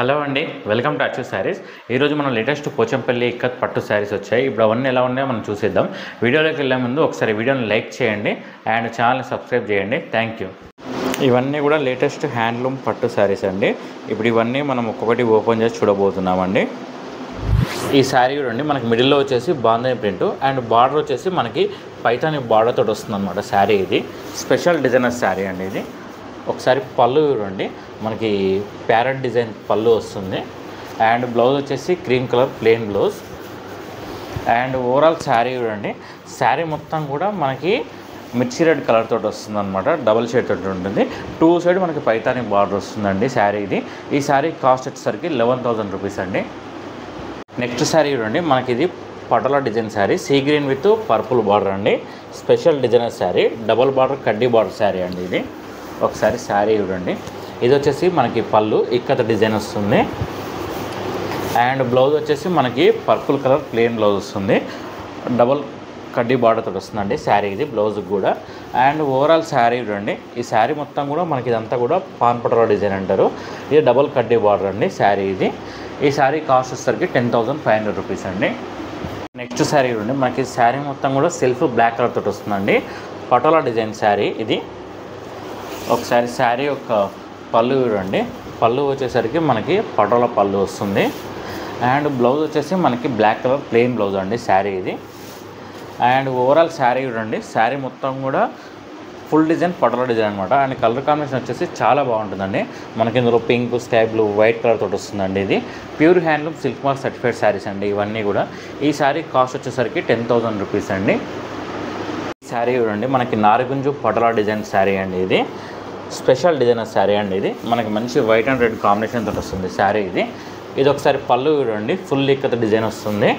Hello అండి, welcome to అచ్చు శారీస్. ఈరోజు మనం లేటెస్ట్ పోచంపల్లి ఇక్కత్ పట్టు శారీస్ వచ్చాయి. ఇప్పుడు అవన్నీ ఎలా ఉన్నాయో మనం చూసేద్దాం. వీడియోలోకి వెళ్ళే ముందు ఒకసారి వీడియోని లైక్ చేయండి అండ్ ఛానల్ని సబ్స్క్రైబ్ చేయండి. Thank you. ఇవన్నీ కూడా లేటెస్ట్ హ్యాండ్లూమ్ పట్టు శారీస్ అండి. ఇప్పుడు ఇవన్నీ మనం ఒక్కొక్కటి ఓపెన్ చేసి చూడబోతున్నామండి. ఈ శారీ చూడండి, మనకి మిడిల్లో వచ్చేసి బాంధని ప్రింట్ అండ్ బార్డర్ వచ్చేసి మనకి పైతాని బార్డర్ తోటి వస్తుంది అనమాట. శారీ ఇది స్పెషల్ డిజైనర్ శారీ అండి. ఇది ఒకసారి పళ్ళు చూడండి, మనకి ప్యారెట్ డిజైన్ పళ్ళు వస్తుంది అండ్ బ్లౌజ్ వచ్చేసి cream colour plain blouse. And overall sari చూడండి, శారీ మొత్తం కూడా మనకి మిర్చి రెడ్ కలర్ తోటి వస్తుంది అనమాట. డబల్ షేడ్ తోటి ఉంటుంది. టూ సైడ్ మనకి పైతాని బార్డర్ వస్తుందండి శారీ ఇది. ఈ శారీ కాస్ట్ వచ్చేసరికి 11,000 రూపీస్ అండి. నెక్స్ట్ శారీ చూడండి, మనకి ఇది Patola design sari, sea green with purple border అండి. Special designer sari, double border కడ్డీ బార్డర్ శారీ అండి ఇది. ఒకసారి శారీ చూడండి, ఇది వచ్చేసి మనకి పళ్ళు ఇక్కత డిజైన్ వస్తుంది అండ్ బ్లౌజ్ వచ్చేసి మనకి పర్పుల్ కలర్ ప్లెయిన్ బ్లౌజ్ వస్తుంది. డబల్ కడ్డీ బార్డర్ తోటి వస్తుందండి శారీ ఇది బ్లౌజ్కి కూడా. అండ్ ఓవరాల్ శారీ చూడండి, ఈ శారీ మొత్తం కూడా మనకి ఇదంతా కూడా పాన్ పటోలా డిజైన్ అంటారు. ఇది డబల్ కడ్డీ బార్డర్ అండి శారీ ఇది. ఈ శారీ కాస్ట్ వచ్చేసరికి 10,500 రూపీస్ అండి. నెక్స్ట్ శారీ చూడండి, మనకి శారీ మొత్తం కూడా సెల్ఫ్ బ్లాక్ కలర్ తోటి వస్తుందండి. పటోలా డిజైన్ శారీ ఇది. ఒకసారి శారీ యొక్క పళ్ళు చూడండి, పళ్ళు వచ్చేసరికి మనకి పటోలా పళ్ళు వస్తుంది అండ్ బ్లౌజ్ వచ్చేసి మనకి బ్లాక్ కలర్ ప్లెయిన్ బ్లౌజ్ అండి శారీ ఇది. అండ్ ఓవరాల్ శారీ చూడండి, శారీ మొత్తం కూడా ఫుల్ డిజైన్ పటోలా డిజైన్ అనమాట. అండ్ కలర్ కాంబినేషన్ వచ్చేసి చాలా బాగుంటుందండి. మనకి ఇందులో pink, sky blue, white colour తోటి వస్తుందండి. ఇది pure handloom silk mark certified saris అండి ఇవన్నీ కూడా. ఈ శారీ కాస్ట్ వచ్చేసరికి 10,000 రూపీస్ అండి. శారీ చూడండి, మనకి నారగుంజు పటోలా డిజైన్ శారీ అండి ఇది. స్పెషల్ డిజైనర్ శారీ అండి ఇది. మనకి మంచి వైట్ అండ్ రెడ్ కాంబినేషన్ తోటి వస్తుంది శారీ ఇది. ఇది ఒకసారి పళ్ళు చూడండి, ఫుల్ ఇక్కత డిజైన్ వస్తుంది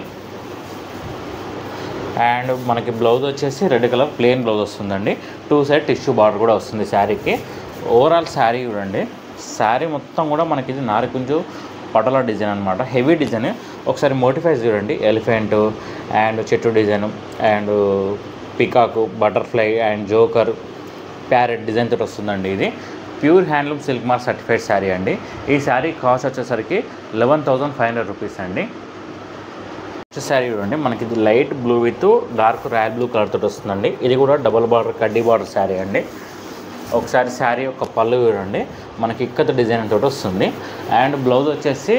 అండ్ మనకి బ్లౌజ్ వచ్చేసి రెడ్ కలర్ ప్లెయిన్ బ్లౌజ్ వస్తుందండి. టూ సైడ్ టిష్యూ బార్డర్ కూడా వస్తుంది శారీకి. ఓవరాల్ శారీ చూడండి, శారీ మొత్తం కూడా మనకి ఇది నారగుంజు పటోలా డిజైన్ అనమాట. Heavy design. ఒకసారి మోటిఫైస్ చూడండి, ఎలిఫెంట్ అండ్ చెట్టు design and peacock, butterfly and joker, parrot design తోటి వస్తుందండి. ఇది pure handloom silk mark certified sari అండి. ఈ శారీ కాస్ట్ వచ్చేసరికి 11,500 రూపీస్ అండి. నెక్స్ట్ శారీ చూడండి, మనకి ఇది light blue with dark royal blue colour తోటి వస్తుందండి. ఇది కూడా డబల్ బార్డర్ కడ్డీ బార్డర్ శారీ అండి. ఒకసారి శారీ యొక్క పళ్ళు చూడండి, మనకి ఇక్కత డిజైన్ తోటి వస్తుంది అండ్ బ్లౌజ్ వచ్చేసి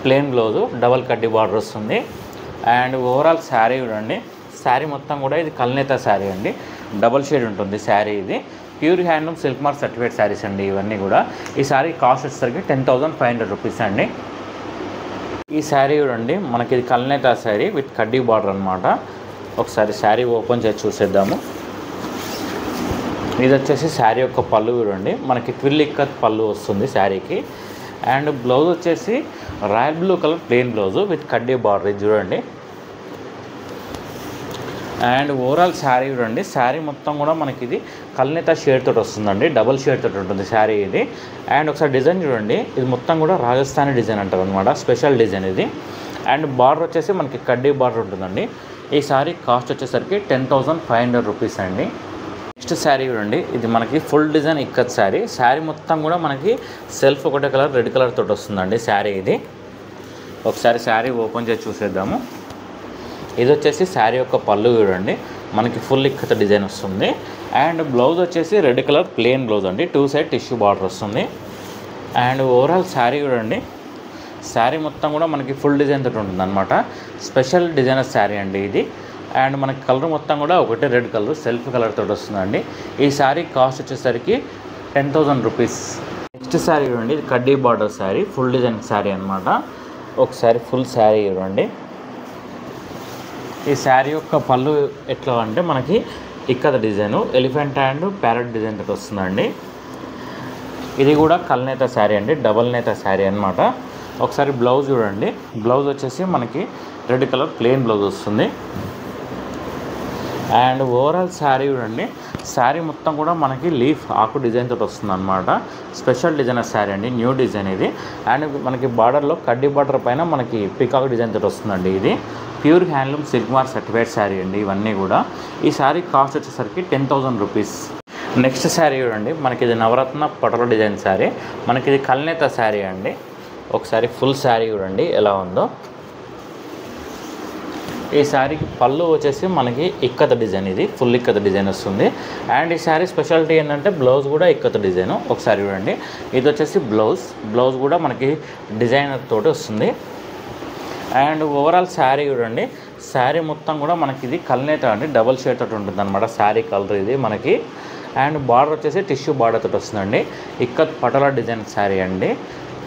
ప్లెయిన్ బ్లౌజ్ డబల్ కడ్డీ బార్డర్ వస్తుంది. అండ్ ఓవరాల్ శారీ చూడండి, శారీ మొత్తం కూడా ఇది కల్నేత శారీ అండి. డబల్ షేడ్ ఉంటుంది శారీ ఇది. Pure handloom silk mark certified saris అండి ఇవన్నీ కూడా. ఈ శారీ కాస్ట్ వచ్చేసరికి 10,500 రూపీస్ అండి. ఈ శారీ చూడండి, మనకి ఇది కల్నేత శారీ విత్ కడ్డీ బార్డర్ అనమాట. ఒకసారి శారీ ఓపెన్ చేసి చూసేద్దాము. ఇది వచ్చేసి శారీ యొక్క పళ్ళు చూడండి, మనకి ట్విల్ ఇక్కత్ పళ్ళు వస్తుంది శారీకి. అండ్ బ్లౌజ్ వచ్చేసి royal blue colour plain blouse with కడ్డీ బార్డర్ ఇది చూడండి. అండ్ ఓవరాల్ శారీ చూడండి, శారీ మొత్తం కూడా మనకి ఇది కల్నేత షేడ్ తోటి వస్తుందండి. డబల్ షేడ్ తోటి ఉంటుంది శారీ ఇది. అండ్ ఒకసారి డిజైన్ చూడండి, ఇది మొత్తం కూడా రాజస్థానీ డిజైన్ అంటారు అనమాట. స్పెషల్ డిజైన్ ఇది. అండ్ బార్డర్ వచ్చేసి మనకి కడ్డీ బార్డర్ ఉంటుందండి. ఈ శారీ కాస్ట్ వచ్చేసరికి 10,500 రూపీస్ అండి. నెక్స్ట్ శారీ చూడండి, ఇది మనకి ఫుల్ డిజైన్ ఇక్కత్ శారీ. శారీ మొత్తం కూడా మనకి సెల్ఫ్ ఒకటే కలర్ రెడ్ కలర్ తోటి వస్తుందండి శారీ ఇది. ఒకసారి శారీ ఓపెన్ చేసి చూసేద్దాము. ఇది వచ్చేసి శారీ యొక్క పళ్ళు చూడండి, మనకి ఫుల్ ఇక్కత డిజైన్ వస్తుంది అండ్ బ్లౌజ్ వచ్చేసి రెడ్ కలర్ ప్లెయిన్ బ్లౌజ్ అండి. టూ సైడ్ టిష్యూ బార్డర్ వస్తుంది. అండ్ ఓవరాల్ శారీ చూడండి, శారీ మొత్తం కూడా మనకి ఫుల్ డిజైన్ తోటి ఉంటుంది అనమాట. స్పెషల్ డిజైనర్ శారీ అండి ఇది. అండ్ మనకి కలర్ మొత్తం కూడా ఒకటే రెడ్ కలర్ సెల్ఫ్ కలర్ తోటి వస్తుందండి. ఈ శారీ కాస్ట్ వచ్చేసరికి 10,000 రూపీస్. నెక్స్ట్ శారీ చూడండి, ఇది కడ్డీ border sari, full design sari అనమాట. ఒకసారి ఫుల్ శారీ చూడండి, ఈ శారీ యొక్క పళ్ళు ఎట్లా అంటే మనకి ikat design elephant and parrot design తోటి వస్తుందండి. ఇది కూడా కల్నేత శారీ అండి, డబల్ నేత శారీ అనమాట. ఒకసారి బ్లౌజ్ చూడండి, బ్లౌజ్ వచ్చేసి మనకి రెడ్ కలర్ ప్లెయిన్ బ్లౌజ్ వస్తుంది. అండ్ ఓవరాల్ శారీ చూడండి, శారీ మొత్తం కూడా మనకి లీఫ్ ఆకు డిజైన్ తోటి వస్తుంది అనమాట. స్పెషల్ డిజైనర్ శారీ అండి, న్యూ డిజైన్ ఇది. అండ్ మనకి బార్డర్లో కడ్డీ బార్డర్ పైన మనకి పికాక్ డిజైన్ తోటి వస్తుందండి. ఇది pure handloom silk mark certified sari అండి ఇవన్నీ కూడా. ఈ శారీ కాస్ట్ వచ్చేసరికి 10,000 రూపీస్. నెక్స్ట్ శారీ చూడండి, మనకి ఇది నవరత్న పటోలా డిజైన్ శారీ. మనకి ఇది కల్నేత శారీ అండి. ఒకసారి ఫుల్ శారీ చూడండి ఎలా ఉందో. ఈ శారీకి పళ్ళు వచ్చేసి మనకి ఇక్కత డిజైన్, ఇది ఫుల్ ఇక్కత డిజైన్ వస్తుంది. అండ్ ఈ శారీ స్పెషాలిటీ ఏంటంటే బ్లౌజ్ కూడా ఇక్కత డిజైన్. ఒకసారి చూడండి, ఇది వచ్చేసి బ్లౌజ్ కూడా మనకి డిజైనర్ తోటి వస్తుంది. అండ్ ఓవరాల్ శారీ చూడండి, శారీ మొత్తం కూడా మనకి ఇది కల్నేత అండి, డబల్ షేడ్ తోటి ఉంటుంది అనమాట శారీ కలర్ ఇది మనకి. అండ్ బార్డర్ వచ్చేసి టిష్యూ బార్డర్ తోటి వస్తుందండి. ఇక్కత్ పటోలా డిజైన్ శారీ అండి.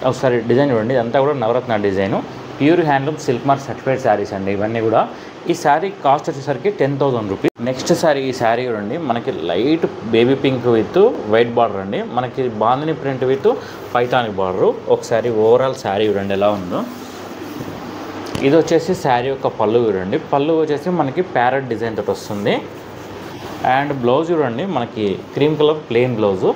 ఒకసారి డిజైన్ చూడండి, ఇదంతా కూడా Navaratna design, pure handloom silk mark certified saris అండి ఇవన్నీ కూడా. ఈ శారీ కాస్ట్ వచ్చేసరికి 10,000 రూపీస్. నెక్స్ట్ శారీ, ఈ శారీ చూడండి మనకి light baby pink with white border అండి, మనకి bandhani print with Paithani border. ఒకసారి ఓవరాల్ శారీ చూడండి ఎలా ఉందో. ఇది వచ్చేసి శారీ యొక్క పళ్ళు చూడండి, పళ్ళు వచ్చేసి మనకి ప్యారెట్ డిజైన్ తోటి వస్తుంది. అండ్ బ్లౌజ్ చూడండి మనకి cream colour plain blouse.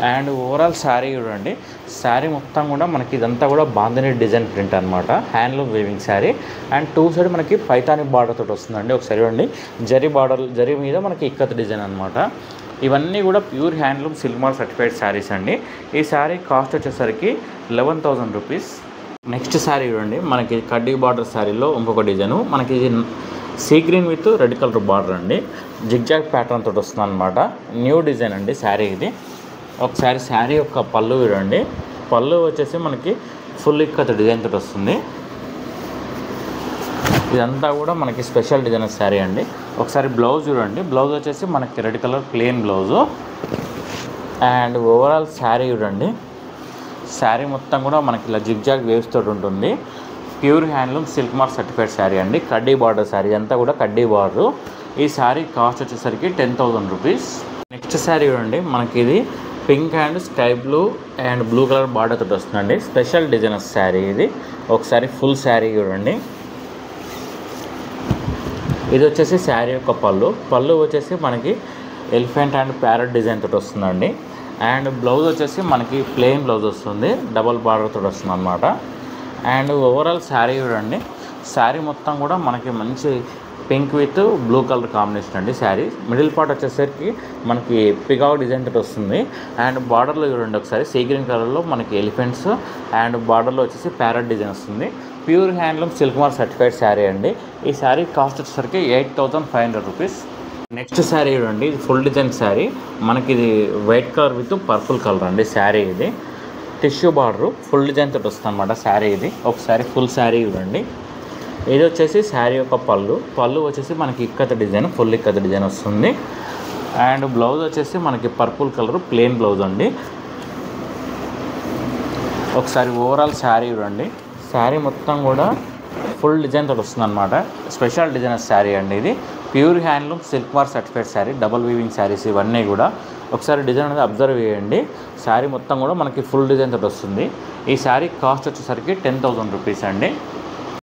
And overall sari చూడండి, శారీ మొత్తం కూడా మనకి ఇదంతా కూడా బాందిని డిజైన్ ప్రింట్ అనమాట, handloom weaving sari. And two side మనకి పైతాని బార్డర్ తోటి వస్తుందండి. ఒకసారి చూడండి, జరీ మీద మనకి ఇక్కత్ డిజైన్ అనమాట. ఇవన్నీ కూడా pure handloom silk mark certified saris అండి. ఈ శారీ కాస్ట్ వచ్చేసరికి 11,000 రూపీస్. నెక్స్ట్ శారీ చూడండి మనకి కడ్డీ బార్డర్ శారీలో ఇంకొక డిజైను, మనకి ఇది see green with red colour border అండి, జిగ్జాగ్ ప్యాటర్న్ తోటి వస్తుంది అనమాట. న్యూ డిజైన్ అండి శారీ ఇది. ఒకసారి శారీ యొక్క పళ్ళు చూడండి, పళ్ళు వచ్చేసి మనకి ఫుల్ ఇక్కత్ డిజైన్ తోటి వస్తుంది. ఇదంతా కూడా మనకి స్పెషల్ డిజైన్ శారీ అండి. ఒకసారి బ్లౌజ్ చూడండి, బ్లౌజ్ వచ్చేసి మనకి red colour plain blouse. And overall sari చూడండి, శారీ మొత్తం కూడా మనకి ఇలా జిగ్జాగ్ వేవ్స్ తోటి ఉంటుంది. Pure handloom silk mark certified sari అండి, కడ్డీ బార్డర్ శారీ, అంతా కూడా కడ్డీ బార్డరు. ఈ శారీ కాస్ట్ వచ్చేసరికి 10,000 రూపీస్. నెక్స్ట్ శారీ చూడండి మనకి ఇది pink and sky blue and blue colour border తోటి వస్తుందండి, స్పెషల్ డిజైనర్ శారీ ఇది. ఒకసారి ఫుల్ శారీ చూడండి, ఇది వచ్చేసి శారీ యొక్క పళ్ళు వచ్చేసి మనకి ఎలిఫెంట్ అండ్ ప్యారెట్ డిజైన్ తోటి వస్తుందండి. అండ్ బ్లౌజ్ వచ్చేసి మనకి ప్లెయిన్ బ్లౌజ్ వస్తుంది, డబల్ బార్డర్ తోటి వస్తుంది అనమాట. అండ్ ఓవరాల్ శారీ చూడండి, శారీ మొత్తం కూడా మనకి మంచి pink with blue colour combination అండి శారీ. మిడిల్ పార్ట్ వచ్చేసరికి మనకి పికాక్ డిజైన్ తోటి వస్తుంది. అండ్ బార్డర్లో చూడండి ఒకసారి సీ గ్రీన్ కలర్లో మనకి ఎలిఫెంట్స్ అండ్ బార్డర్లో వచ్చేసి ప్యారెట్ డిజైన్ వస్తుంది. Pure handloom silk mark certified sari అండి. ఈ శారీ కాస్ట్ వచ్చేసరికి 8,500 రూపీస్. నెక్స్ట్ శారీ చూడండి, ఇది ఫుల్ డిజైన్ శారీ, మనకి ఇది white colour with purple colour అండి శారీ ఇది. టిష్యూ బార్డరు ఫుల్ డిజైన్ తోటి వస్తుంది అనమాట శారీ ఇది. ఒకసారి ఫుల్ శారీ చూడండి, ఇది వచ్చేసి శారీ యొక్క పళ్ళు వచ్చేసి మనకి ఇక్కత డిజైన్, ఫుల్ ఇక్కత డిజైన్ వస్తుంది. అండ్ బ్లౌజ్ వచ్చేసి మనకి పర్పుల్ కలర్ ప్లెయిన్ బ్లౌజ్ అండి. ఒకసారి ఓవరాల్ శారీ చూడండి, శారీ మొత్తం కూడా ఫుల్ డిజైన్ తోటి వస్తుంది అనమాట, స్పెషల్ డిజైనర్ శారీ అండి ఇది. Pure handloom silk mark certified sari, double weaving saris ఇవన్నీ కూడా. ఒకసారి డిజైన్ అనేది అబ్జర్వ్ చేయండి, శారీ మొత్తం కూడా మనకి ఫుల్ డిజైన్ తోటి వస్తుంది. ఈ శారీ కాస్ట్ వచ్చేసరికి 10,000 రూపీస్ అండి.